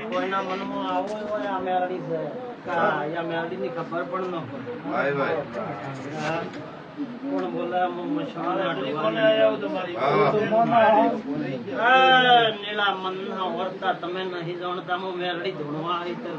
કોઈના મનમાં આવો હોય આ મેલડી છે મેલડી ની ખબર પણ ન પડે કોણ બોલે નીલા મન ના વર્તા તમે નહીં જાણતા હું મેલડી ધૂણવા આવી તો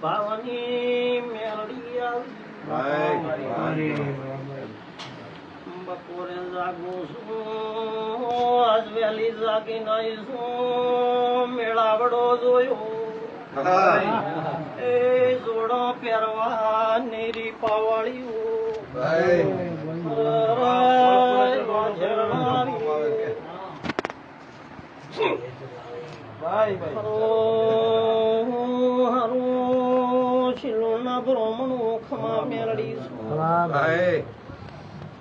ભાવની મેલડી આવી બપોરે જાગું છું આજ વહેલી જાગી નહીં છું મેળાવડો જોયો એ જોડો પહેરવા નીરી પાવાળીઓ શિલોના બ્રાહ્મણો ખમા મેળડી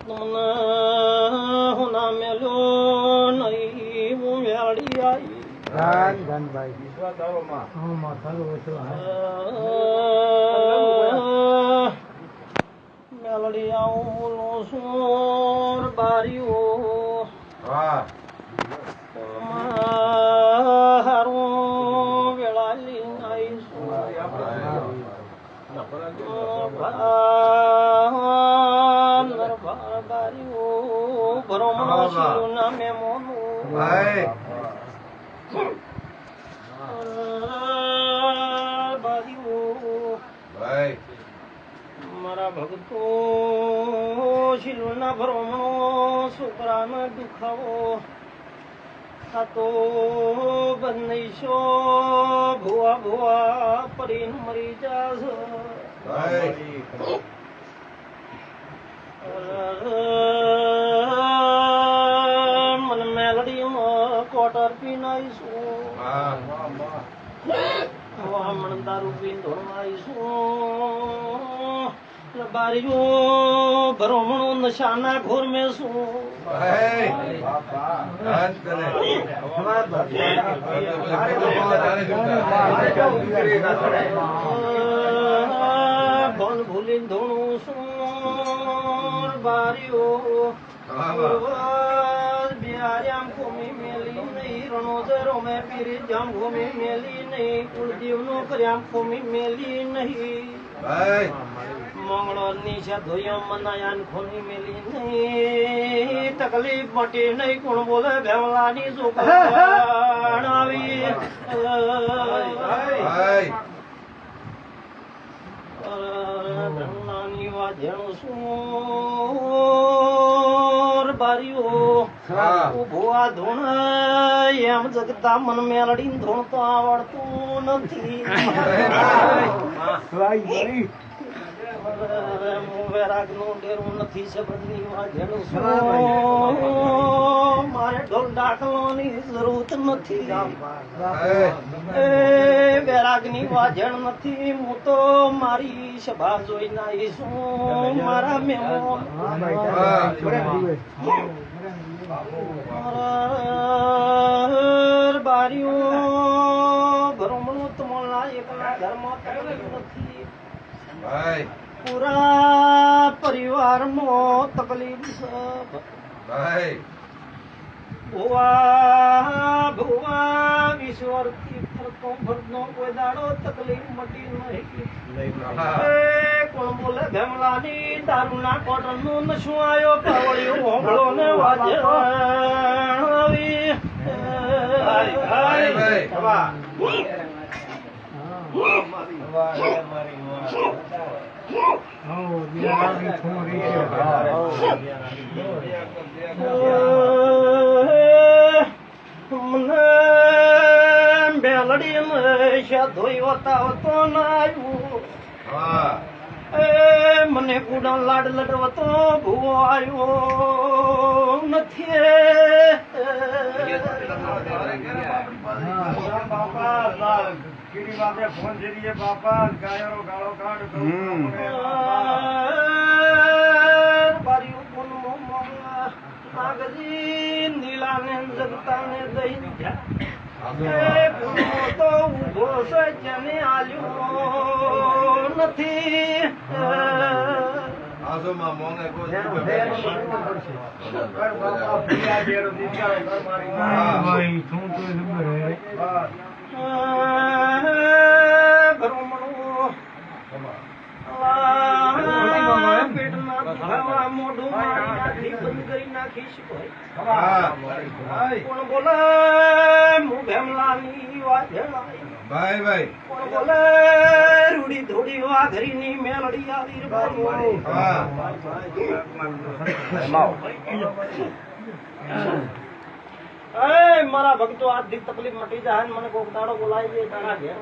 તમને હોના મેલ્યો નહીં હું મેળડી આવી મેલડી આવું બોલો સોર બારીઓ હારું વેળાલી આવીશું બારીઓ ભરોમણો શિરું ના મેમોનું બારીઓ મારા ભક્તો શિલુના ભ્રમણો છોકરાને દુખાવો ખાતો બંધઈશો ભુવા ભુવા પરીને મરી જાશો મને મેલડીમાં કોટર પીનાઈશું વામણ દારૂ પીને ધોરવાઈશું બારીઓ ભરોમણો નશાના ઘોર મેં શું ભણ ભૂલીને ધોણું શું બારીઓ બિહાર્યામ કોમી મેલી નહીં રણોદરો મેં પીરી જામ ભૂમિ મેલી નહીં કુળદેવનો કર્યામ કોમી મેલી નહીં મંગળો નીચે ધોયો મનાયાન ખોની મેલી નહીં તકલીફ મટી નહીં કોણ બોલે ભેવલાની સુકાણ આવી નાની વાજેણું શું બારીઓ ઉભો ધૂણ એમ જગતા મન મેલડી ધૂણ તો આવડતું નથી વેરાગ નું ડેરું નથી શબ્દની વાજેણું શું મારે ઢોલ ડાકલોની જરૂરત નથી વેરાગ ની વાજણ નથી હું તો મારી સભા જોઈ નાઈશું મારા મેમો બારીઓ ભરમણું તમારા એકલા ઘરમાં તકલીફ નથી પૂરા પરિવારમાં તકલીફ છે ભુવા ભુવા ઈશ્વરથી ફરતો ફરતો કોઈ દાડો તકલીફ મટી નહીં કોણ બોલે ભેમલાની દારૂના કોટરનું નશું આવ્યો પાવળિયો હોંભળો ને વાજે બેલડી ધોઈ વતાવતો નાયું મને કુડા લાડ લડવતો ભૂવો આવ્યો નથી કીડી વાતે ફોન જરીએ બાપા ગાયરો ગાળો કાઢ તો બારીઓ કોન મોમા નાગજી નીલાને જગતાને દઈ એ પુનો તો ઉભો છે જેને આલ્યો નથી આસોમાં મોંઘે કોઈ બાપા ફિયા જેરો દીકરો કર મારી ભાઈ શું તો ખબર હે પેટના મોઢું મારી નાખી બંધ કરી નાખીશ કોણ બોલે હું ભેમલાની વાત ભાઈ ભાઈ કોણ બોલે રૂડી ધોડી વાઘરીની મેલડી આવી મારા ભક્તો આ દી તકલીફ મટી જાય મને કોક દાડો બોલાવી દે તારા ઘેર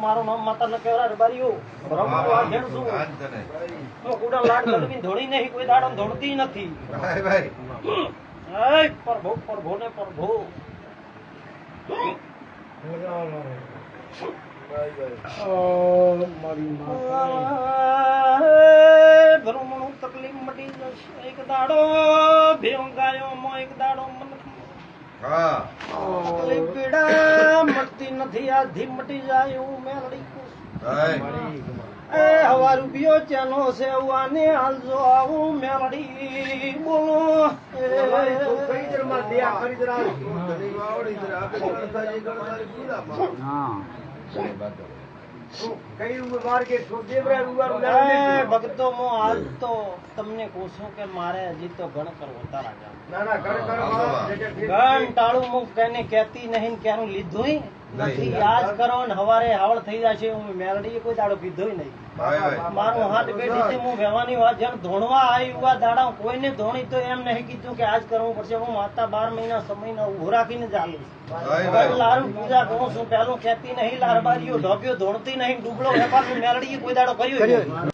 મારું નામ માતા ન કેવરા બારીઓ કુડા લાડ ધોળી નહીં કોઈ દાડો ધોળતી નથી પ્રભુ પ્રભુ ને પ્રભુ ભરમણું તકલીફ મટી જશે એક દાડો ભેવ ગાયો મો એક દાડો મન પીડા મટતી નથી આ ધી મટી જાય એવું મેલડી એ હવા રૂપિયો ચાનો છે આને હાલજો આવું મેલડી બોલો ભક્તો હું હાલ તો તમને કહું છું કે મારે હજી તો ગણ કરવો તારા ગણ ટાળું હું કઈને કેતી નહીં ક્યાંનું લીધું નથી યાદ કરો ને હવારે હાવળ થઈ જશે હું મેલડી કોઈ દાડો કીધું નહીં મારું હાથ બેઠી હું વ્યવાની વાત જેમ ધોણવા આવી આ દાડા કોઈને ધોણી તો એમ નહીં કીધું કે આજ કરવું પડશે હું માતા 12 મહિના સમય ઉભો રાખીને ચાલુ લારું પૂજા કરું છું પેલું કેતી નહીં લારબારીઓ ઢોબ્યો ધોણતી નહીં ડૂબળો વેપાર મેલડી કોઈ દાડો કર્યો